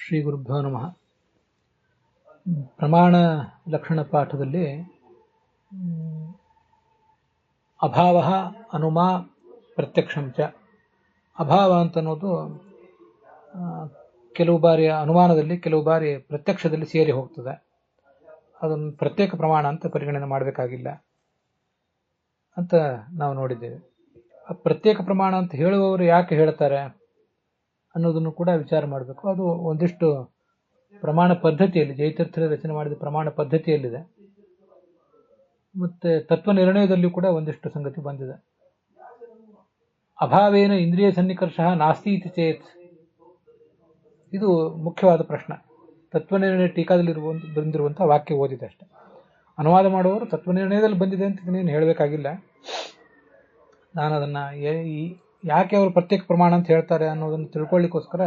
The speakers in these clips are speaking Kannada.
ಶ್ರೀ ಗುರುಭ್ಯೋ ನಮಃ. ಪ್ರಮಾಣ ಲಕ್ಷಣ ಪಾಠದಲ್ಲಿ ಅಭಾವ ಅನುಮಾ ಪ್ರತ್ಯಕ್ಷಂಚ. ಅಭಾವ ಅಂತನ್ನೋದು ಕೆಲವು ಬಾರಿ ಅನುಮಾನದಲ್ಲಿ, ಕೆಲವು ಬಾರಿ ಪ್ರತ್ಯಕ್ಷದಲ್ಲಿ ಸೇರಿ ಹೋಗ್ತದೆ. ಅದನ್ನು ಪ್ರತ್ಯೇಕ ಪ್ರಮಾಣ ಅಂತ ಪರಿಗಣನೆ ಮಾಡಬೇಕಾಗಿಲ್ಲ ಅಂತ ನಾವು ನೋಡಿದ್ದೇವೆ. ಪ್ರತ್ಯೇಕ ಪ್ರಮಾಣ ಅಂತ ಹೇಳುವವರು ಯಾಕೆ ಹೇಳ್ತಾರೆ ಅನ್ನೋದನ್ನು ಕೂಡ ವಿಚಾರ ಮಾಡಬೇಕು. ಅದು ಒಂದಿಷ್ಟು ಪ್ರಮಾಣ ಪದ್ಧತಿಯಲ್ಲಿ, ಜಯತೀರ್ಥರು ರಚನೆ ಮಾಡಿದ ಪ್ರಮಾಣ ಪದ್ಧತಿಯಲ್ಲಿದೆ. ಮತ್ತೆ ತತ್ವ ನಿರ್ಣಯದಲ್ಲಿಯೂ ಕೂಡ ಒಂದಿಷ್ಟು ಸಂಗತಿ ಬಂದಿದೆ. ಅಭಾವೇನ ಇಂದ್ರಿಯ ಸನ್ನಿಕರ್ಷ ನಾಸ್ತಿ ಇತಿ ಚೇತ್, ಇದು ಮುಖ್ಯವಾದ ಪ್ರಶ್ನೆ. ತತ್ವನಿರ್ಣಯ ಟೀಕಾದಲ್ಲಿ ಬಂದಿರುವಂತಹ ವಾಕ್ಯ ಓದಿದೆ ಅಷ್ಟೆ. ಅನುವಾದ ಮಾಡುವವರು ತತ್ವನಿರ್ಣಯದಲ್ಲಿ ಬಂದಿದೆ ಅಂತ ನೀನು ಹೇಳಬೇಕಾಗಿಲ್ಲ. ನಾನು ಅದನ್ನ ಯಾಕೆ ಅವರು ಪ್ರತ್ಯೇಕ ಪ್ರಮಾಣ ಅಂತ ಹೇಳ್ತಾರೆ ಅನ್ನೋದನ್ನು ತಿಳ್ಕೊಳ್ಳಿಕ್ಕೋಸ್ಕರ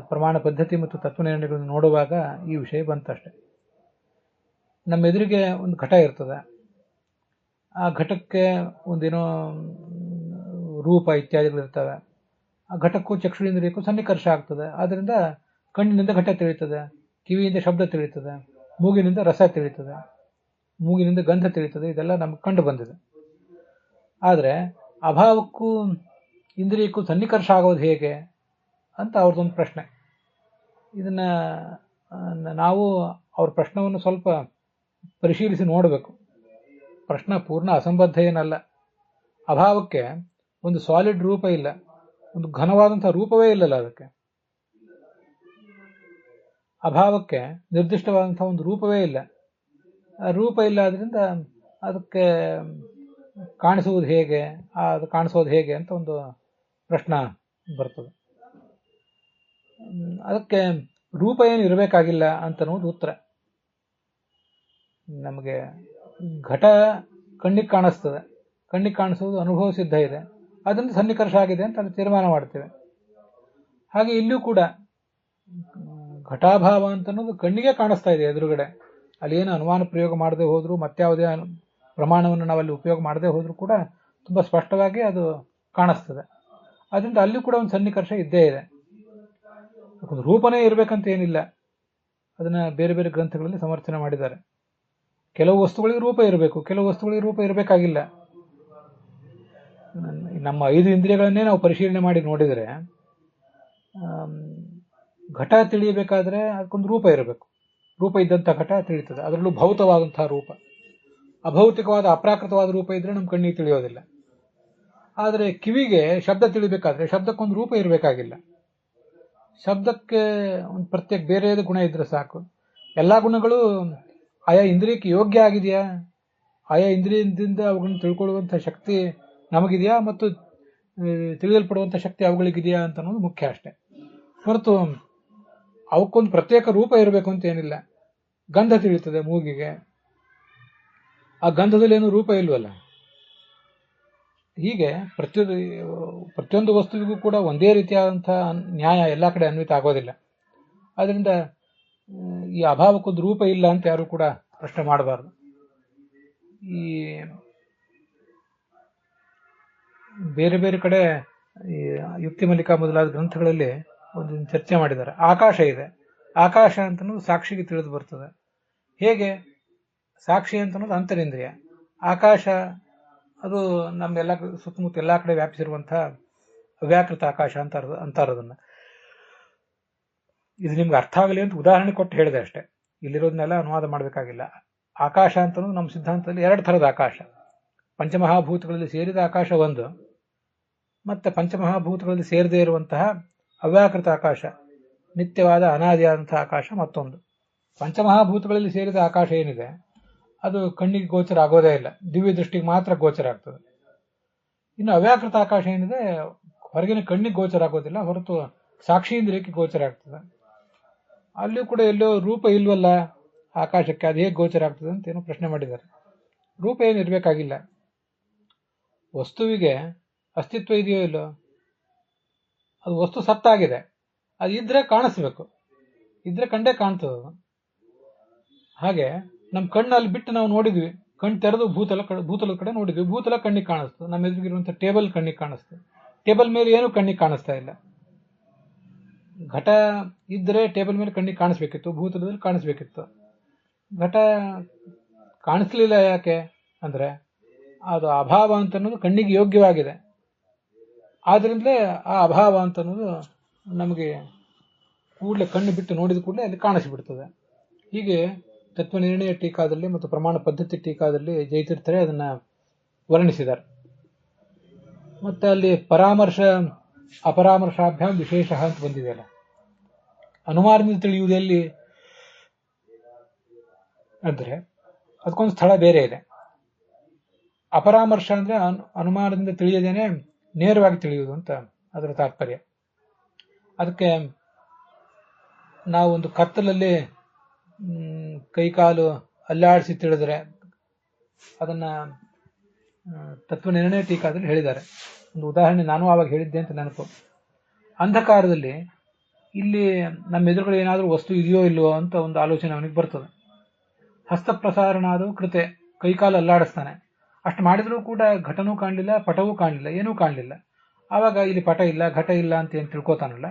ಪ್ರಮಾಣ ಪದ್ಧತಿ ಮತ್ತು ತತ್ವನಿರ್ಣಯಗಳನ್ನು ನೋಡುವಾಗ ಈ ವಿಷಯ ಬಂತಷ್ಟೆ. ನಮ್ಮ ಎದುರಿಗೆ ಒಂದು ಘಟ ಇರ್ತದೆ. ಆ ಘಟಕ್ಕೆ ಒಂದೇನೋ ರೂಪ ಇತ್ಯಾದಿಗಳಿರ್ತವೆ. ಆ ಘಟಕ್ಕೂ ಚಕ್ಷುರೇಂದ್ರಿಯಕ್ಕೂ ಸನ್ನಿಕರ್ಷ ಆಗ್ತದೆ. ಆದ್ದರಿಂದ ಕಣ್ಣಿನಿಂದ ಘಟ ತಿಳಿಯುತ್ತದೆ, ಕಿವಿಯಿಂದ ಶಬ್ದ ತಿಳಿಯುತ್ತದೆ, ಮೂಗಿನಿಂದ ರಸ ತಿಳಿಯುತ್ತದೆ, ಮೂಗಿನಿಂದ ಗಂಧ ತಿಳಿಯುತ್ತದೆ. ಇದೆಲ್ಲ ನಮ್ಗೆ ಕಂಡು ಬಂದಿದೆ. ಆದರೆ ಅಭಾವಕ್ಕೂ ಇಂದ್ರಿಯಕ್ಕೂ ಸನ್ನಿಕರ್ಷ ಆಗೋದು ಹೇಗೆ ಅಂತ ಅವ್ರದ್ದೊಂದು ಪ್ರಶ್ನೆ. ಇದನ್ನ ನಾವು ಅವ್ರ ಪ್ರಶ್ನವನ್ನು ಸ್ವಲ್ಪ ಪರಿಶೀಲಿಸಿ ನೋಡಬೇಕು. ಪ್ರಶ್ನೆ ಪೂರ್ಣ ಅಸಂಬದ್ಧ ಏನಲ್ಲ. ಅಭಾವಕ್ಕೆ ಒಂದು ಸಾಲಿಡ್ ರೂಪ ಇಲ್ಲ, ಒಂದು ಘನವಾದಂತಹ ರೂಪವೇ ಇಲ್ಲಲ್ಲ. ಅದಕ್ಕೆ ಅಭಾವಕ್ಕೆ ನಿರ್ದಿಷ್ಟವಾದಂತಹ ಒಂದು ರೂಪವೇ ಇಲ್ಲ. ಆ ರೂಪ ಇಲ್ಲ, ಆದ್ರಿಂದ ಅದಕ್ಕೆ ಕಾಣಿಸುವುದು ಹೇಗೆ, ಅದು ಕಾಣಿಸೋದು ಹೇಗೆ ಅಂತ ಒಂದು ಪ್ರಶ್ನೆ ಬರ್ತದೆ. ಅದಕ್ಕೆ ರೂಪ ಏನು ಇರಬೇಕಾಗಿಲ್ಲ ಅಂತನ್ನುವುದು ಉತ್ತರ. ನಮಗೆ ಘಟ ಕಣ್ಣಿಗೆ ಕಾಣಿಸ್ತದೆ, ಕಣ್ಣಿಗೆ ಕಾಣಿಸುವುದು ಅನುಭವ ಸಿದ್ಧ ಇದೆ, ಅದರಿಂದ ಸನ್ನಿಕರ್ಷ ಆಗಿದೆ ಅಂತ ತೀರ್ಮಾನ ಮಾಡ್ತೇವೆ. ಹಾಗೆ ಇಲ್ಲೂ ಕೂಡ ಘಟಾಭಾವ ಅಂತನ್ನೋದು ಕಣ್ಣಿಗೆ ಕಾಣಿಸ್ತಾ ಇದೆ ಎದುರುಗಡೆ. ಅಲ್ಲಿ ಏನು ಅನುಮಾನ ಪ್ರಯೋಗ ಮಾಡದೆ ಹೋದ್ರು, ಮತ್ಯಾವುದೇ ಪ್ರಮಾಣವನ್ನು ನಾವಲ್ಲಿ ಉಪಯೋಗ ಮಾಡದೆ ಹೋದ್ರೂ ಕೂಡ ತುಂಬಾ ಸ್ಪಷ್ಟವಾಗಿ ಅದು ಕಾಣಿಸ್ತದೆ. ಅದರಿಂದ ಅಲ್ಲೂ ಕೂಡ ಒಂದು ಸನ್ನಿಕರ್ಷ ಇದ್ದೇ ಇದೆ. ಒಂದು ರೂಪನೇ ಇರಬೇಕಂತ ಏನಿಲ್ಲ. ಅದನ್ನ ಬೇರೆ ಬೇರೆ ಗ್ರಂಥಗಳಲ್ಲಿ ಸಮರ್ಥನೆ ಮಾಡಿದ್ದಾರೆ. ಕೆಲವು ವಸ್ತುಗಳಿಗೆ ರೂಪ ಇರಬೇಕು, ಕೆಲವು ವಸ್ತುಗಳಿಗೆ ರೂಪ ಇರಬೇಕಾಗಿಲ್ಲ. ನಮ್ಮ 5 ಇಂದ್ರಿಯಗಳನ್ನೇ ನಾವು ಪರಿಶೀಲನೆ ಮಾಡಿ ನೋಡಿದರೆ, ಘಟ ತಿಳಿಯಬೇಕಾದ್ರೆ ಅದಕ್ಕೊಂದು ರೂಪ ಇರಬೇಕು. ರೂಪ ಇದ್ದಂಥ ಘಟ ತಿಳಿಯುತ್ತದೆ. ಅದರಲ್ಲೂ ಭೌತವಾದಂತಹ ರೂಪ. ಅಭೌತಿಕವಾದ ಅಪ್ರಾಕೃತವಾದ ರೂಪ ಇದ್ರೆ ನಮ್ಮ ಕಣ್ಣಿಗೆ ತಿಳಿಯೋದಿಲ್ಲ. ಆದರೆ ಕಿವಿಗೆ ಶಬ್ದ ತಿಳಿಬೇಕಾದ್ರೆ ಶಬ್ದಕ್ಕೊಂದು ರೂಪ ಇರಬೇಕಾಗಿಲ್ಲ. ಶಬ್ದಕ್ಕೆ ಒಂದು ಪ್ರತ್ಯೇಕ ಬೇರೆಯಾದ ಗುಣ ಇದ್ರೆ ಸಾಕು. ಎಲ್ಲಾ ಗುಣಗಳು ಆಯಾ ಇಂದ್ರಿಯಕ್ಕೆ ಯೋಗ್ಯ ಆಗಿದೆಯಾ, ಆಯಾ ಇಂದ್ರಿಯದಿಂದ ಅವುಗಳನ್ನು ತಿಳ್ಕೊಳ್ಳುವಂತಹ ಶಕ್ತಿ ನಮಗಿದೆಯಾ ಮತ್ತು ತಿಳಿಯಲ್ಪಡುವಂತಹ ಶಕ್ತಿ ಅವುಗಳಿಗಿದೆಯಾ ಅಂತ ಅನ್ನೋದು ಮುಖ್ಯ ಅಷ್ಟೆ. ಹೊರತು ಅವಕ್ಕೊಂದು ಪ್ರತ್ಯೇಕ ರೂಪ ಇರಬೇಕು ಅಂತ ಏನಿಲ್ಲ. ಗಂಧ ತಿಳಿಯುತ್ತದೆ ಮೂಗಿಗೆ, ಆ ಗಂಧದಲ್ಲಿ ಏನು ರೂಪ ಇಲ್ವಲ್ಲ. ಹೀಗೆ ಪ್ರತಿಯೊಂದು ವಸ್ತುವಿಗೂ ಕೂಡ ಒಂದೇ ರೀತಿಯಾದಂತಹ ನ್ಯಾಯ ಎಲ್ಲಾ ಕಡೆ ಅನ್ವಿತ ಆಗೋದಿಲ್ಲ. ಆದ್ರಿಂದ ಈ ಅಭಾವಕ್ಕೊಂದು ರೂಪ ಇಲ್ಲ ಅಂತ ಯಾರು ಕೂಡ ಪ್ರಶ್ನೆ ಮಾಡಬಾರದು. ಈ ಬೇರೆ ಬೇರೆ ಕಡೆ ಈ ಯುಕ್ತಿ ಮಲ್ಲಿಕಾ ಮೊದಲಾದ ಗ್ರಂಥಗಳಲ್ಲಿ ಒಂದು ಚರ್ಚೆ ಮಾಡಿದ್ದಾರೆ. ಆಕಾಶ ಇದೆ, ಆಕಾಶ ಅಂತನ್ನೋದು ಸಾಕ್ಷಿಗೆ ತಿಳಿದು ಬರ್ತದೆ. ಹೇಗೆ? ಸಾಕ್ಷಿ ಅಂತನ್ನೋದು ಅಂತರಿಂದ್ರಿಯ. ಆಕಾಶ ಅದು ನಮ್ಮೆಲ್ಲ ಸುತ್ತಮುತ್ತ ಎಲ್ಲಾ ಕಡೆ ವ್ಯಾಪಿಸಿರುವಂತಹ ಅವ್ಯಾಕೃತ ಆಕಾಶ ಅಂತಾರದನ್ನ. ಇದು ನಿಮ್ಗೆ ಅರ್ಥ ಆಗಲಿ ಅಂತ ಉದಾಹರಣೆ ಕೊಟ್ಟು ಹೇಳಿದೆ ಅಷ್ಟೇ. ಇಲ್ಲಿರೋದನ್ನೆಲ್ಲ ಅನುವಾದ ಮಾಡಬೇಕಾಗಿಲ್ಲ. ಆಕಾಶ ಅಂತನ್ನೋದು ನಮ್ಮ ಸಿದ್ಧಾಂತದಲ್ಲಿ 2 ಥರದ ಆಕಾಶ. ಪಂಚಮಹಾಭೂತಗಳಲ್ಲಿ ಸೇರಿದ ಆಕಾಶ ಒಂದು, ಮತ್ತೆ ಪಂಚಮಹಾಭೂತಗಳಲ್ಲಿ ಸೇರದೇ ಇರುವಂತಹ ಅವ್ಯಾಕೃತ ಆಕಾಶ, ನಿತ್ಯವಾದ ಅನಾದಿಯಾದಂತಹ ಆಕಾಶ ಮತ್ತೊಂದು. ಪಂಚಮಹಾಭೂತಗಳಲ್ಲಿ ಸೇರಿದ ಆಕಾಶ ಏನಿದೆ ಅದು ಕಣ್ಣಿಗೆ ಗೋಚರ ಆಗೋದೇ ಇಲ್ಲ, ದಿವ್ಯ ದೃಷ್ಟಿಗೆ ಮಾತ್ರ ಗೋಚರ ಆಗ್ತದೆ. ಇನ್ನು ಅವ್ಯಾಕೃತ ಆಕಾಶ ಏನಿದೆ ಹೊರಗಿನ ಕಣ್ಣಿಗೆ ಗೋಚರ ಆಗೋದಿಲ್ಲ, ಹೊರತು ಸಾಕ್ಷೀಂದ್ರಿಯಕ್ಕೆ ಗೋಚರ ಆಗ್ತದೆ. ಅಲ್ಲಿಯೂ ಕೂಡ ಎಲ್ಲೋ ರೂಪ ಇಲ್ವಲ್ಲ ಆಕಾಶಕ್ಕೆ, ಅದು ಹೇಗೆ ಗೋಚರ ಆಗ್ತದೆ ಅಂತ ಏನೋ ಪ್ರಶ್ನೆ ಮಾಡಿದ್ದಾರೆ. ರೂಪ ಏನು ಇರಬೇಕಾಗಿಲ್ಲ. ವಸ್ತುವಿಗೆ ಅಸ್ತಿತ್ವ ಇದೆಯೋ ಇಲ್ಲೋ, ಅದು ವಸ್ತು ಸತ್ತಾಗಿದೆ, ಅದು ಇದ್ರೆ ಕಾಣಿಸ್ಬೇಕು, ಇದ್ರೆ ಕಂಡೇ ಕಾಣ್ತದ. ಹಾಗೆ ನಮ್ಮ ಕಣ್ಣಲ್ಲಿ ಬಿಟ್ಟು ನಾವು ನೋಡಿದ್ವಿ, ಕಣ್ಣು ತೆರೆದು ಭೂತಲದ ಕಡೆ ನೋಡಿದ್ವಿ, ಭೂತಲ ಕಣ್ಣಿಗೆ ಕಾಣಿಸ್ತು. ನಮ್ಮ ಎದುರಿಗಿರುವಂತಹ ಟೇಬಲ್ ಕಣ್ಣಿಗೆ ಕಾಣಿಸ್ತು, ಟೇಬಲ್ ಮೇಲೆ ಏನು ಕಣ್ಣಿಗೆ ಕಾಣಿಸ್ತಾ ಇಲ್ಲ. ಘಟ ಇದ್ದರೆ ಟೇಬಲ್ ಮೇಲೆ ಕಣ್ಣಿಗೆ ಕಾಣಿಸ್ಬೇಕಿತ್ತು, ಭೂತಲದಲ್ಲಿ ಕಾಣಿಸ್ಬೇಕಿತ್ತು. ಘಟ ಕಾಣಿಸ್ಲಿಲ್ಲ. ಯಾಕೆ ಅಂದ್ರೆ ಅದು ಅಭಾವ ಅಂತ ಅನ್ನೋದು ಕಣ್ಣಿಗೆ ಯೋಗ್ಯವಾಗಿದೆ. ಆದ್ರಿಂದಲೇ ಆ ಅಭಾವ ಅಂತ ಅನ್ನೋದು ನಮಗೆ ಕೂಡಲೇ ಕಣ್ಣು ಬಿಟ್ಟು ನೋಡಿದ ಕೂಡಲೇ ಅಲ್ಲಿ ಕಾಣಿಸಿಬಿಡ್ತದೆ. ಹೀಗೆ ತತ್ವನಿರ್ಣಯ ಟೀಕಾದಲ್ಲಿ ಮತ್ತು ಪ್ರಮಾಣ ಪದ್ಧತಿ ಟೀಕಾದಲ್ಲಿ ಜಯತೀರ್ಥರೇ ಅದನ್ನ ವರ್ಣಿಸಿದ್ದಾರೆ. ಮತ್ತೆ ಅಲ್ಲಿ ಪರಾಮರ್ಶ ಅಪರಾಮರ್ಶಾಭ್ಯಾಮ್ ವಿಶೇಷ ಅಂತ ಬಂದಿದೆಯಲ್ಲ, ಅನುಮಾನದಿಂದ ತಿಳಿಯುವುದೆಲ್ಲಿ ಅಂದ್ರೆ ಅದಕ್ಕೊಂದು ಸ್ಥಳ ಬೇರೆ ಇದೆ. ಅಪರಾಮರ್ಶ ಅಂದ್ರೆ ಅನುಮಾನದಿಂದ ತಿಳಿಯದೇನೆ ನೇರವಾಗಿ ತಿಳಿಯುವುದು ಅಂತ ಅದರ ತಾತ್ಪರ್ಯ. ಅದಕ್ಕೆ ನಾವು ಒಂದು ಕತ್ತಲಲ್ಲಿ ಕೈಕಾಲು ಅಲ್ಲಾಡಿಸಿ ತಿಳಿದ್ರೆ ಅದನ್ನ ತತ್ವನಿರ್ಣಯ ಟೀಕಾದಲ್ಲಿ ಹೇಳಿದ್ದಾರೆ. ಒಂದು ಉದಾಹರಣೆ ನಾನು ಆವಾಗ ಹೇಳಿದ್ದೆ ಅಂತ ನೆನಪು. ಅಂಧಕಾರದಲ್ಲಿ ಇಲ್ಲಿ ನಮ್ಮ ಎದುರುಗಡೆ ಏನಾದರೂ ವಸ್ತು ಇದೆಯೋ ಇಲ್ವೋ ಅಂತ ಒಂದು ಆಲೋಚನೆ ಅವನಿಗೆ ಬರ್ತದೆ. ಹಸ್ತಪ್ರಸಾರಣ ಅದು ಕೃತೆ, ಕೈಕಾಲು ಅಲ್ಲಾಡಿಸ್ತಾನೆ. ಅಷ್ಟು ಮಾಡಿದ್ರೂ ಕೂಡ ಘಟನೂ ಕಾಣಲಿಲ್ಲ, ಪಟವೂ ಕಾಣಲಿಲ್ಲ, ಏನೂ ಕಾಣಲಿಲ್ಲ. ಆವಾಗ ಇಲ್ಲಿ ಪಟ ಇಲ್ಲ, ಘಟ ಇಲ್ಲ ಅಂತ ಏನು ತಿಳ್ಕೊತಾನಲ್ಲ,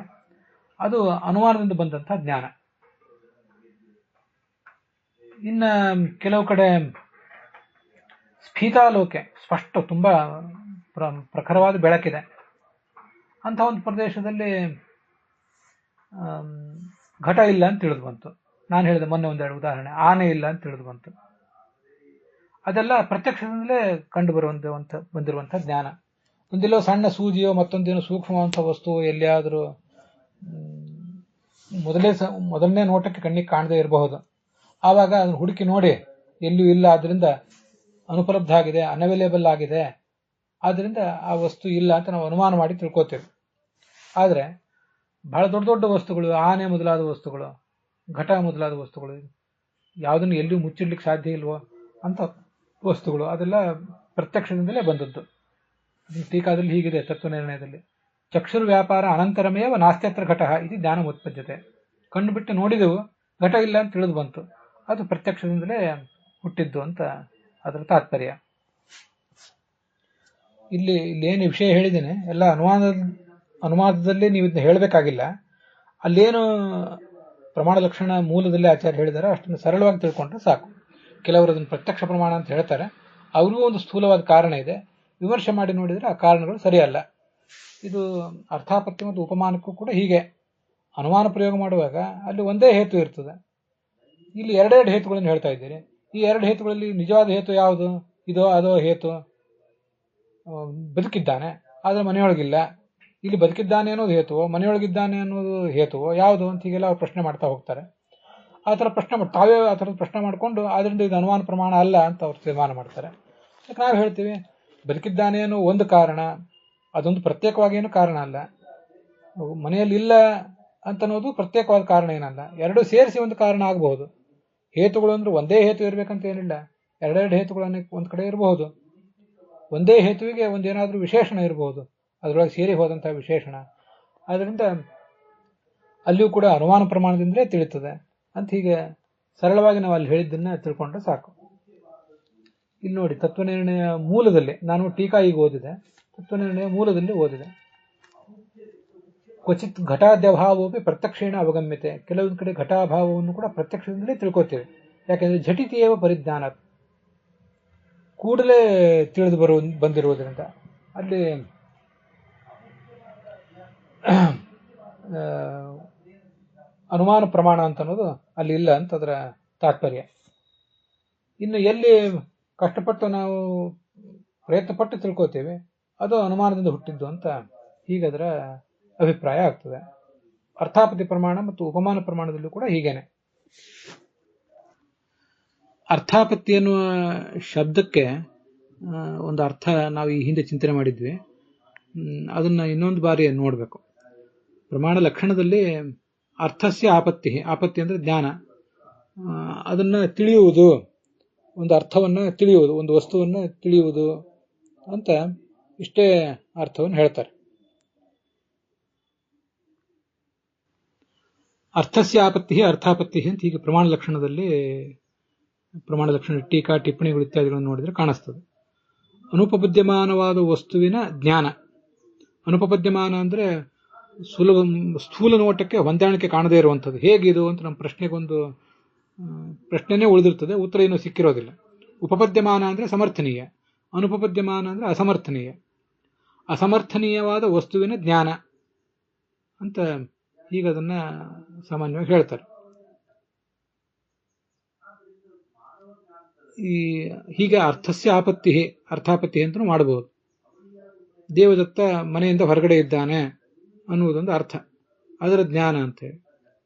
ಅದು ಅನುಮಾನದಿಂದ ಬಂದಂತಹ ಜ್ಞಾನ. ಇನ್ನ ಕೆಲವು ಕಡೆ ಸ್ಫೀತಾಲೋಕೆ, ಸ್ಪಷ್ಟ ತುಂಬಾ ಪ್ರಖರವಾದ ಬೆಳಕಿದೆ ಅಂತ ಒಂದು ಪ್ರದೇಶದಲ್ಲಿ ಘಟ ಇಲ್ಲ ಅಂತ ತಿಳಿದು ಬಂತು. ನಾನು ಹೇಳಿದೆ ಮೊನ್ನೆ ಒಂದೆರಡು ಉದಾಹರಣೆ, ಆನೆ ಇಲ್ಲ ಅಂತ ತಿಳಿದು ಬಂತು. ಅದೆಲ್ಲ ಪ್ರತ್ಯಕ್ಷದಿಂದಲೇ ಕಂಡು ಬಂದಿರುವಂತಹ ಜ್ಞಾನ. ಒಂದಿಲ್ಲೋ ಸಣ್ಣ ಸೂಜಿಯೋ ಮತ್ತೊಂದೇನೋ ಸೂಕ್ಷ್ಮವಂತ ವಸ್ತು ಎಲ್ಲಿಯಾದರೂ ಮೊದಲನೇ ನೋಟಕ್ಕೆ ಕಣ್ಣಿಗೆ ಕಾಣದೇ ಇರಬಹುದು. ಆವಾಗ ಅದನ್ನು ಹುಡುಕಿ ನೋಡಿ ಎಲ್ಲೂ ಇಲ್ಲ, ಆದ್ರಿಂದ ಅನುಪಲಬ್ಧ ಆಗಿದೆ, ಅನ್ಅವೈಲೇಬಲ್ ಆಗಿದೆ, ಆದ್ರಿಂದ ಆ ವಸ್ತು ಇಲ್ಲ ಅಂತ ನಾವು ಅನುಮಾನ ಮಾಡಿ ತಿಳ್ಕೋತೇವೆ. ಆದ್ರೆ ಬಹಳ ದೊಡ್ಡ ದೊಡ್ಡ ವಸ್ತುಗಳು, ಆನೆ ಮೊದಲಾದ ವಸ್ತುಗಳು, ಘಟ ಮೊದಲಾದ ವಸ್ತುಗಳು, ಯಾವುದನ್ನು ಎಲ್ಲೂ ಮುಚ್ಚಿಡ್ಲಿಕ್ಕೆ ಸಾಧ್ಯ ಇಲ್ವೋ ಅಂತ ವಸ್ತುಗಳು, ಅದೆಲ್ಲ ಪ್ರತ್ಯಕ್ಷದಿಂದಲೇ ಬಂದದ್ದು. ಟೀಕಾದಲ್ಲಿ ಹೀಗಿದೆ ತತ್ವನಿರ್ಣಯದಲ್ಲಿ, ಚಕ್ಷುರ್ ವ್ಯಾಪಾರ ಅನಂತರಮೇವ ನಾಸ್ತ್ಯತ್ರ ಘಟ ಇದು ಜ್ಞಾನ ಉತ್ಪದ್ಯತೆ. ಕಣ್ಣು ಬಿಟ್ಟು ನೋಡಿದೆವು, ಘಟ ಇಲ್ಲ ಅಂತ ತಿಳಿದು ಬಂತು, ಅದು ಪ್ರತ್ಯಕ್ಷದಿಂದಲೇ ಹುಟ್ಟಿದ್ದು ಅಂತ ಅದರ ತಾತ್ಪರ್ಯ. ಇಲ್ಲಿ ಏನು ವಿಷಯ ಹೇಳಿದ್ದೇನೆ ಎಲ್ಲ ಅನುವಾದದಲ್ಲೇ ನೀವು ಇದನ್ನ ಹೇಳಬೇಕಾಗಿಲ್ಲ. ಅಲ್ಲೇನು ಪ್ರಮಾಣ ಲಕ್ಷಣ ಮೂಲದಲ್ಲಿ ಆಚಾರ್ಯ ಹೇಳಿದಾರೆ ಅಷ್ಟನ್ನು ಸರಳವಾಗಿ ತಿಳ್ಕೊಂಡ್ರೆ ಸಾಕು. ಕೆಲವರು ಅದನ್ನು ಪ್ರತ್ಯಕ್ಷ ಪ್ರಮಾಣ ಅಂತ ಹೇಳ್ತಾರೆ, ಅವ್ರಿಗೂ ಒಂದು ಸ್ಥೂಲವಾದ ಕಾರಣ ಇದೆ. ವಿಮರ್ಶೆ ಮಾಡಿ ನೋಡಿದ್ರೆ ಆ ಕಾರಣಗಳು ಸರಿಯಲ್ಲ. ಇದು ಅರ್ಥಾಪತ್ತಿ ಮತ್ತು ಉಪಮಾನಕ್ಕೂ ಕೂಡ ಹೀಗೆ. ಅನುಮಾನ ಪ್ರಯೋಗ ಮಾಡುವಾಗ ಅಲ್ಲಿ ಒಂದೇ ಹೇತು ಇರ್ತದೆ, ಇಲ್ಲಿ ಎರಡೆರಡು ಹೇತುಗಳನ್ನು ಹೇಳ್ತಾ ಇದ್ದೀರಿ. ಈ ಎರಡು ಹೇತುಗಳಲ್ಲಿ ನಿಜವಾದ ಹೇತು ಯಾವುದು? ಇದೋ ಅದೋ ಹೇತು? ಬದುಕಿದ್ದಾನೆ ಆದ್ರೆ ಮನೆಯೊಳಗಿಲ್ಲ, ಇಲ್ಲಿ ಬದುಕಿದ್ದಾನೆ ಅನ್ನೋದು ಹೇತುವೋ ಮನೆಯೊಳಗಿದ್ದಾನೆ ಅನ್ನೋದು ಹೇತುವೋ ಯಾವುದು ಅಂತ ಹೀಗೆಲ್ಲ ಅವ್ರು ಪ್ರಶ್ನೆ ಮಾಡ್ತಾ ಹೋಗ್ತಾರೆ. ಆ ಥರ ತಾವೇ ಆ ಥರದ ಪ್ರಶ್ನೆ ಮಾಡಿಕೊಂಡು ಆದ್ರಿಂದ ಇದು ಅನುಮಾನ ಪ್ರಮಾಣ ಅಲ್ಲ ಅಂತ ಅವ್ರು ತೀರ್ಮಾನ ಮಾಡ್ತಾರೆ. ನಾವು ಹೇಳ್ತೀವಿ ಬದುಕಿದ್ದಾನೆ ಅನ್ನೋ ಒಂದು ಕಾರಣ, ಅದೊಂದು ಪ್ರತ್ಯೇಕವಾಗಿ ಏನು ಕಾರಣ ಅಲ್ಲ. ಮನೆಯಲ್ಲಿ ಇಲ್ಲ ಅಂತ ಅನ್ನೋದು ಪ್ರತ್ಯೇಕವಾದ ಕಾರಣ ಏನಲ್ಲ, ಎರಡೂ ಸೇರಿಸಿ ಒಂದು ಕಾರಣ ಆಗಬಹುದು. ಹೇತುಗಳು ಅಂದ್ರೆ ಒಂದೇ ಹೇತು ಇರಬೇಕಂತ ಏನಿಲ್ಲ, ಎರಡೆರಡು ಹೇತುಗಳನ್ನು ಒಂದ್ ಕಡೆ ಇರಬಹುದು. ಒಂದೇ ಹೇತುವಿಗೆ ಒಂದೇನಾದ್ರೂ ವಿಶೇಷಣ ಇರಬಹುದು, ಅದರೊಳಗೆ ಸೇರಿ ಹೋದಂತಹ ವಿಶೇಷಣ. ಆದ್ರಿಂದ ಅಲ್ಲಿಯೂ ಕೂಡ ಅನುಮಾನ ಪ್ರಮಾಣದಿಂದಲೇ ತಿಳಿಯುತ್ತದೆ ಅಂತ ಹೀಗೆ ಸರಳವಾಗಿ ನಾವು ಅಲ್ಲಿ ಹೇಳಿದ್ದನ್ನ ತಿಳ್ಕೊಂಡ್ರೆ ಸಾಕು. ಇಲ್ಲಿ ನೋಡಿ ತತ್ವನಿರ್ಣಯ ಮೂಲದಲ್ಲಿ, ನಾನು ಟೀಕಾ ಈಗ ಓದಿದೆ, ತತ್ವನಿರ್ಣಯ ಮೂಲದಲ್ಲಿ ಓದಿದೆ. ಕ್ವಚಿತ್ ಘಟಾದ್ಯಭಾವೋಪಿ ಪ್ರತ್ಯಕ್ಷೇಣ ಅವಗಮ್ಯತೆ. ಕೆಲವೊಂದು ಕಡೆ ಘಟಾಭಾವವನ್ನು ಕೂಡ ಪ್ರತ್ಯಕ್ಷದಿಂದಲೇ ತಿಳ್ಕೋತೇವೆ. ಯಾಕೆಂದ್ರೆ ಝಟಿತಿಯೇವ ಪರಿಜ್ಞಾನ, ಕೂಡಲೇ ತಿಳಿದು ಬಂದಿರುವುದರಿಂದ. ಅಲ್ಲಿ ಅನುಮಾನ ಪ್ರಮಾಣ ಅಂತ ಅನ್ನೋದು ಅಲ್ಲಿ ಇಲ್ಲ ಅಂತ ಅದರ ತಾತ್ಪರ್ಯ. ಇನ್ನು ಎಲ್ಲಿ ಕಷ್ಟಪಟ್ಟು ನಾವು ಪ್ರಯತ್ನಪಟ್ಟು ತಿಳ್ಕೋತೇವೆ ಅದು ಅನುಮಾನದಿಂದ ಹುಟ್ಟಿದ್ದು ಅಂತ ಹೀಗದರ ಅಭಿಪ್ರಾಯ ಆಗ್ತದೆ. ಅರ್ಥಾಪತಿ ಪ್ರಮಾಣ ಮತ್ತು ಉಪಮಾನ ಪ್ರಮಾಣದಲ್ಲೂ ಕೂಡ ಹೀಗೇನೆ. ಅರ್ಥಾಪತ್ತಿ ಎನ್ನುವ ಶಬ್ದಕ್ಕೆ ಒಂದು ಅರ್ಥ ನಾವು ಈ ಹಿಂದೆ ಚಿಂತನೆ ಮಾಡಿದ್ವಿ, ಅದನ್ನ ಇನ್ನೊಂದು ಬಾರಿ ನೋಡಬೇಕು. ಪ್ರಮಾಣ ಲಕ್ಷಣದಲ್ಲಿ ಅರ್ಥಸ್ಯ ಆಪತ್ತಿ, ಆಪತ್ತಿ ಅಂದ್ರೆ ಜ್ಞಾನ, ಅದನ್ನ ತಿಳಿಯುವುದು, ಒಂದು ಅರ್ಥವನ್ನ ತಿಳಿಯುವುದು, ಒಂದು ವಸ್ತುವನ್ನ ತಿಳಿಯುವುದು ಅಂತ ಇಷ್ಟೇ ಅರ್ಥವನ್ನು ಹೇಳ್ತಾರೆ. ಅರ್ಥಸ್ಯ ಆಪತ್ತಿ ಅರ್ಥಾಪತ್ತಿ ಅಂತ ಹೀಗೆ ಪ್ರಮಾಣ ಲಕ್ಷಣದಲ್ಲಿ, ಪ್ರಮಾಣ ಲಕ್ಷಣ ಟೀಕಾ ಟಿಪ್ಪಣಿಗಳು ಇತ್ಯಾದಿಗಳನ್ನು ನೋಡಿದ್ರೆ ಕಾಣಿಸ್ತದೆ. ಅನುಪಪದ್ಯಮಾನವಾದ ವಸ್ತುವಿನ ಜ್ಞಾನ. ಅನುಪಪದ್ಯಮಾನ ಅಂದ್ರೆ ಸ್ಥೂಲ ನೋಟಕ್ಕೆ ಹೊಂದಾಣಿಕೆ ಕಾಣದೇ ಇರುವಂಥದ್ದು. ಹೇಗಿದು ಅಂತ ನಮ್ಮ ಪ್ರಶ್ನೆಗೊಂದು ಪ್ರಶ್ನೆನೇ ಉಳಿದಿರ್ತದೆ, ಉತ್ತರ ಇನ್ನೂ ಸಿಕ್ಕಿರೋದಿಲ್ಲ. ಉಪಪದ್ಯಮಾನ ಅಂದರೆ ಸಮರ್ಥನೀಯ, ಅನುಪಪದ್ಯಮಾನ ಅಂದರೆ ಅಸಮರ್ಥನೀಯ. ಅಸಮರ್ಥನೀಯವಾದ ವಸ್ತುವಿನ ಜ್ಞಾನ ಅಂತ ಈಗ ಅದನ್ನ ಸಾಮಾನ್ಯವಾಗಿ ಹೇಳ್ತಾರೆ. ಹೀಗೆ ಅರ್ಥಸ್ಯ ಆಪತ್ತಿ, ಅರ್ಥಾಪತ್ತಿ ಅಂತಲೂ ಮಾಡಬಹುದು. ದೇವದತ್ತ ಮನೆಯಿಂದ ಹೊರಗಡೆ ಇದ್ದಾನೆ ಅನ್ನುವುದೊಂದು ಅರ್ಥ, ಅದರ ಜ್ಞಾನ ಅಂತೇಳಿ.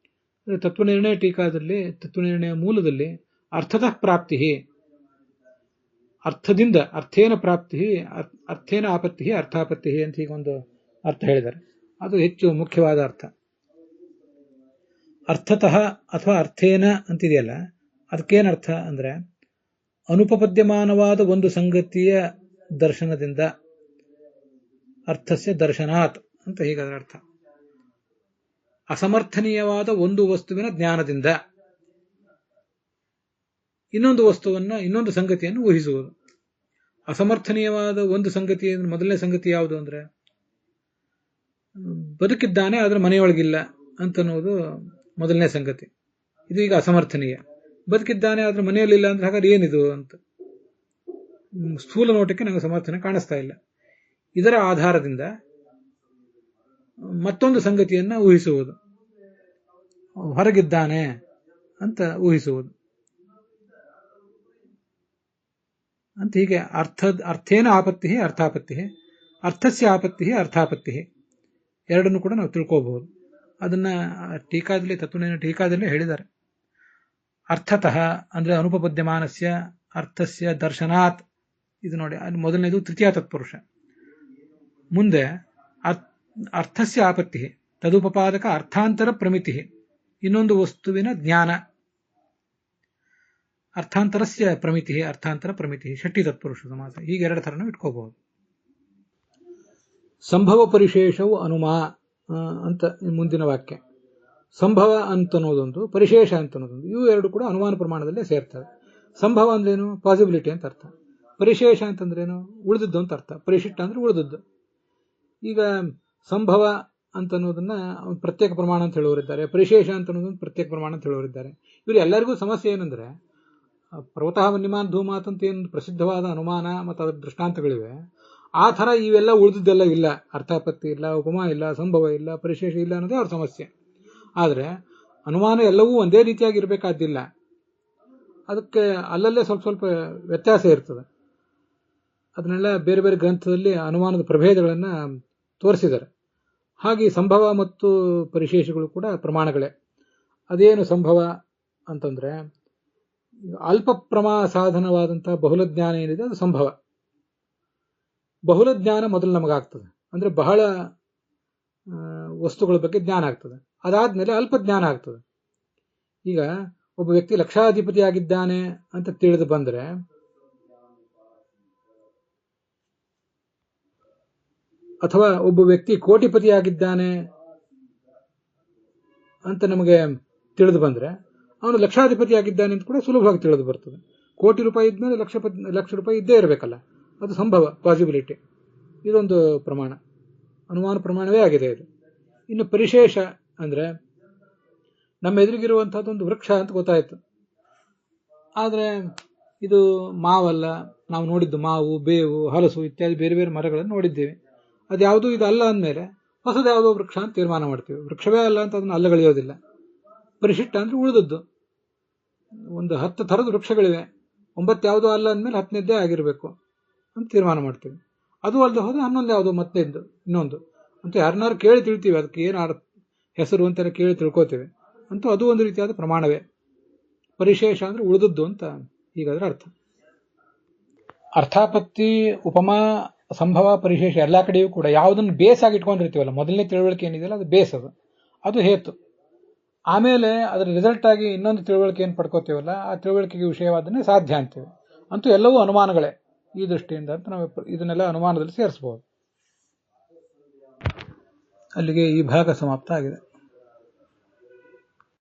ತತ್ವನಿರ್ಣಯ ಟೀಕಾದಲ್ಲಿ, ತತ್ವನಿರ್ಣಯ ಮೂಲದಲ್ಲಿ ಅರ್ಥತಃ ಪ್ರಾಪ್ತಿ, ಅರ್ಥದಿಂದ, ಅರ್ಥೇನ ಪ್ರಾಪ್ತಿ, ಅರ್ಥೇನ ಆಪತ್ತಿ, ಅರ್ಥಾಪತ್ತಿ ಅಂತ ಹೀಗೊಂದು ಅರ್ಥ ಹೇಳಿದ್ದಾರೆ. ಅದು ಹೆಚ್ಚು ಮುಖ್ಯವಾದ ಅರ್ಥ. ಅರ್ಥತಃ ಅಥವಾ ಅರ್ಥೇನ ಅಂತಿದೆಯಲ್ಲ, ಅದಕ್ಕೇನರ್ಥ ಅಂದ್ರೆ ಅನುಪಪದ್ಯಮಾನವಾದ ಒಂದು ಸಂಗತಿಯ ದರ್ಶನದಿಂದ, ಅರ್ಥಸ್ಯ ದರ್ಶನಾತ್ ಅಂತ ಹೀಗಾದ್ರೆ ಅರ್ಥ. ಅಸಮರ್ಥನೀಯವಾದ ಒಂದು ವಸ್ತುವಿನ ಜ್ಞಾನದಿಂದ ಇನ್ನೊಂದು ಸಂಗತಿಯನ್ನು ಊಹಿಸುವುದು. ಅಸಮರ್ಥನೀಯವಾದ ಒಂದು ಸಂಗತಿ ಅಂದ್ರೆ ಮೊದಲನೇ ಸಂಗತಿ ಯಾವುದು ಅಂದ್ರೆ ಬದುಕಿದ್ದಾನೆ ಆದ್ರೆ ಮನೆಯೊಳಗಿಲ್ಲ ಅಂತನ್ನುವುದು ಮೊದಲನೇ ಸಂಗತಿ. ಇದು ಈಗ ಅಸಮರ್ಥನೀಯ. ಬದುಕಿದ್ದಾನೆ ಆದ್ರೆ ಮನೆಯಲ್ಲಿಲ್ಲ ಅಂದ್ರೆ ಹಾಗಾದ್ರೆ ಏನಿದು ಅಂತ ಸ್ಥೂಲ ನೋಟಕ್ಕೆ ನಮಗೆ ಸಮರ್ಥನೆ ಕಾಣಿಸ್ತಾ ಇಲ್ಲ. ಇದರ ಆಧಾರದಿಂದ ಮತ್ತೊಂದು ಸಂಗತಿಯನ್ನ ಊಹಿಸುವುದು, ಹೊರಗಿದ್ದಾನೆ ಅಂತ ಊಹಿಸುವುದು ಅಂತ. ಹೀಗೆ ಅರ್ಥೇನ ಆಪತ್ತಿ ಅರ್ಥಾಪತ್ತಿ, ಅರ್ಥಸ್ಯ ಆಪತ್ತಿ ಅರ್ಥಾಪತ್ತಿ ಎರಡನ್ನು ಕೂಡ ನಾವು ತಿಳ್ಕೋಬಹುದು. ಅದನ್ನ ಟೀಕಾದಲ್ಲಿ, ತತ್ವನಿರ್ಣಯ ಟೀಕಾದಲ್ಲಿ ಹೇಳಿದ್ದಾರೆ. ಅರ್ಥತಃ ಅಂದ್ರೆ ಅನುಪಪದ್ಯಮಾನಸ್ಯ ಅರ್ಥಸ್ಯ ದರ್ಶನಾತ್, ಇದು ನೋಡಿ ಮೊದಲನೇದು ತೃತೀಯ ತತ್ಪುರುಷ. ಮುಂದೆ ಅರ್ಥಸ್ಯ ಆಪತ್ತಿ, ತದುಪಪಾದಕ ಅರ್ಥಾಂತರ ಪ್ರಮಿತಿ, ಇನ್ನೊಂದು ವಸ್ತುವಿನ ಜ್ಞಾನ, ಅರ್ಥಾಂತರಸ್ಯ ಪ್ರಮಿತಿ, ಅರ್ಥಾಂತರ ಪ್ರಮಿತಿ, ಷಷ್ಠಿ ತತ್ಪುರುಷ ಸಮಾಸ. ಹೀಗೆ ಎರಡು ಥರನೂ ಇಟ್ಕೋಬಹುದು. ಸಂಭವ ಪರಿಶೇಷವು ಅನುಮಾ ಅಂತ ಮುಂದಿನ ವಾಕ್ಯ. ಸಂಭವ ಅಂತನ್ನೋದೊಂದು, ಪರಿಶೇಷ ಅಂತನ್ನೋದೊಂದು, ಇವು ಎರಡು ಕೂಡ ಅನುಮಾನ ಪ್ರಮಾಣದಲ್ಲೇ ಸೇರ್ತವೆ. ಸಂಭವ ಅಂದ್ರೇನು? ಪಾಸಿಬಿಲಿಟಿ ಅಂತ ಅರ್ಥ. ಪರಿಶೇಷ ಅಂತಂದ್ರೇನು? ಉಳಿದದ್ದು ಅಂತ ಅರ್ಥ. ಪರಿಶಿಷ್ಟ ಅಂದ್ರೆ ಉಳಿದದ್ದು. ಈಗ ಸಂಭವ ಅಂತನ್ನೋದನ್ನ ಪ್ರತ್ಯೇಕ ಪ್ರಮಾಣ ಅಂತ ಹೇಳೋರಿದ್ದಾರೆ, ಪರಿಶೇಷ ಅಂತ ಅನ್ನೋದನ್ನು ಪ್ರತ್ಯೇಕ ಪ್ರಮಾಣ ಅಂತ ಹೇಳೋರಿದ್ದಾರೆ. ಇವರು ಎಲ್ಲರಿಗೂ ಸಮಸ್ಯೆ ಏನಂದ್ರೆ, ಪರ್ವತಃ ವನ್ಯಮಾನ್ ಧೂಮಾತ್ ಅಂತ ಏನು ಪ್ರಸಿದ್ಧವಾದ ಅನುಮಾನ ಮತ್ತು ಅದರ ದೃಷ್ಟಾಂತಗಳಿವೆ, ಆ ಥರ ಇವೆಲ್ಲ ಉಳಿದದ್ದೆಲ್ಲ ಇಲ್ಲ. ಅರ್ಥಾಪತ್ತಿ ಇಲ್ಲ, ಉಪಮಾ ಇಲ್ಲ, ಸಂಭವ ಇಲ್ಲ, ಪರಿಶೇಷ ಇಲ್ಲ ಅನ್ನೋದೇ ಅವ್ರ ಸಮಸ್ಯೆ. ಆದರೆ ಅನುಮಾನ ಎಲ್ಲವೂ ಒಂದೇ ರೀತಿಯಾಗಿ ಇರಬೇಕಾದ್ದಿಲ್ಲ. ಅದಕ್ಕೆ ಅಲ್ಲಲ್ಲೇ ಸ್ವಲ್ಪ ಸ್ವಲ್ಪ ವ್ಯತ್ಯಾಸ ಇರ್ತದೆ. ಅದನ್ನೆಲ್ಲ ಬೇರೆ ಬೇರೆ ಗ್ರಂಥದಲ್ಲಿ ಅನುಮಾನದ ಪ್ರಭೇದಗಳನ್ನು ತೋರಿಸಿದ್ದಾರೆ. ಹಾಗೆ ಸಂಭವ ಮತ್ತು ಪರಿಶೇಷಗಳು ಕೂಡ ಪ್ರಮಾಣಗಳೇ. ಅದೇನು ಸಂಭವ ಅಂತಂದ್ರೆ, ಅಲ್ಪ ಪ್ರಮಾ ಸಾಧನವಾದಂತಹ ಬಹುಲಜ್ಞಾನ ಏನಿದೆ ಅದು ಸಂಭವ. ಬಹುಲಜ್ಞಾನ ಮೊದಲು ನಮಗಾಗ್ತದೆ, ಅಂದ್ರೆ ಬಹಳ ವಸ್ತುಗಳ ಬಗ್ಗೆ ಜ್ಞಾನ ಆಗ್ತದೆ. ಅದಾದ್ಮೇಲೆ ಅಲ್ಪ ಜ್ಞಾನ ಆಗ್ತದೆ. ಈಗ ಒಬ್ಬ ವ್ಯಕ್ತಿ ಲಕ್ಷಾಧಿಪತಿ ಆಗಿದ್ದಾನೆ ಅಂತ ತಿಳಿದು ಬಂದ್ರೆ, ಅಥವಾ ಒಬ್ಬ ವ್ಯಕ್ತಿ ಕೋಟಿಪತಿ ಆಗಿದ್ದಾನೆ ಅಂತ ನಮಗೆ ತಿಳಿದು ಬಂದ್ರೆ, ಅವನು ಲಕ್ಷಾಧಿಪತಿ ಆಗಿದ್ದಾನೆ ಅಂತ ಕೂಡ ಸುಲಭವಾಗಿ ತಿಳಿದು ಬರ್ತದೆ. ಕೋಟಿ ರೂಪಾಯಿ ಇದ್ಮೇಲೆ ಲಕ್ಷ ರೂಪಾಯಿ ಇದ್ದೇ ಇರಬೇಕಲ್ಲ, ಅದು ಸಂಭವ, ಪಾಸಿಬಿಲಿಟಿ. ಇದೊಂದು ಪ್ರಮಾಣ, ಅನುಮಾನ ಪ್ರಮಾಣವೇ ಆಗಿದೆ ಇದು. ಇನ್ನು ಪರಿಶೇಷ ಅಂದ್ರೆ, ನಮ್ಮ ಎದುರಿಗಿರುವಂತಹದ್ದೊಂದು ವೃಕ್ಷ ಅಂತ ಗೊತ್ತಾಯ್ತು, ಆದ್ರೆ ಇದು ಮಾವಲ್ಲ. ನಾವು ನೋಡಿದ್ದು ಮಾವು, ಬೇವು, ಹಲಸು ಇತ್ಯಾದಿ ಬೇರೆ ಬೇರೆ ಮರಗಳನ್ನು ನೋಡಿದ್ದೇವೆ. ಅದ್ಯಾವುದೂ ಇದು ಅಲ್ಲ ಅಂದಮೇಲೆ ಹೊಸದು ಯಾವುದೋ ವೃಕ್ಷ ಅಂತ ತೀರ್ಮಾನ ಮಾಡ್ತೀವಿ. ವೃಕ್ಷವೇ ಅಲ್ಲ ಅಂತ ಅದನ್ನು ಅಲ್ಲಗಳೆಯೋದಿಲ್ಲ. ಪರಿಶಿಷ್ಟ ಅಂದ್ರೆ ಉಳಿದದ್ದು. ಒಂದು 10 ಥರದ ವೃಕ್ಷಗಳಿವೆ, 9 ಯಾವುದೋ ಅಲ್ಲ ಅಂದಮೇಲೆ 10ನೇದ್ದೇ ಆಗಿರಬೇಕು ಅಂತ ತೀರ್ಮಾನ ಮಾಡ್ತೀವಿ. ಅದು ಅಲ್ಲದೆ ಹೋದ್ರೆ 11 ಯಾವುದೋ ಮತ್ತೆ ಇನ್ನೊಂದು ಅಂತ ಯಾರನ್ನಾರು ಕೇಳಿ ತಿಳ್ತೀವಿ, ಅದಕ್ಕೆ ಏನು ಹೆಸರು ಅಂತೆಲ್ಲ ಕೇಳಿ ತಿಳ್ಕೋತೀವಿ. ಅಂತೂ ಅದು ಒಂದು ರೀತಿಯಾದ ಪ್ರಮಾಣವೇ. ಪರಿಶೇಷ ಅಂದ್ರೆ ಉಳಿದದ್ದು ಅಂತ ಹೀಗಾದ್ರೆ ಅರ್ಥ. ಅರ್ಥಾಪತ್ತಿ, ಉಪಮಾ, ಸಂಭವ, ಪರಿಶೇಷ ಎಲ್ಲಾ ಕಡೆಯೂ ಕೂಡ ಯಾವುದನ್ನು ಬೇಸ್ ಆಗಿ ಇಟ್ಕೊಂಡಿರ್ತೀವಲ್ಲ, ಮೊದಲನೇ ತಿಳುವಳಿಕೆ ಏನಿದೆಯಲ್ಲ ಅದು ಬೇಸ್, ಅದು ಹೇತು. ಆಮೇಲೆ ಅದರ ರಿಸಲ್ಟ್ ಆಗಿ ಇನ್ನೊಂದು ತಿಳುವಳಿಕೆ ಏನು ಪಡ್ಕೋತೀವಲ್ಲ, ಆ ತಿಳುವಳಿಕೆಗೆ ವಿಷಯವಾದನ್ನೇ ಸಾಧ್ಯ ಅಂತೀವಿ. ಅಂತೂ ಎಲ್ಲವೂ ಅನುಮಾನಗಳೇ ಈ ದೃಷ್ಟಿಯಿಂದ ಅಂತ ನಾವು ಇದನ್ನೆಲ್ಲ ಅನುಮಾನದಲ್ಲಿ ಸೇರಿಸಬಹುದು. ಅಲ್ಲಿಗೆ ಈ ಭಾಗ ಸಮಾಪ್ತ ಆಗಿದೆ.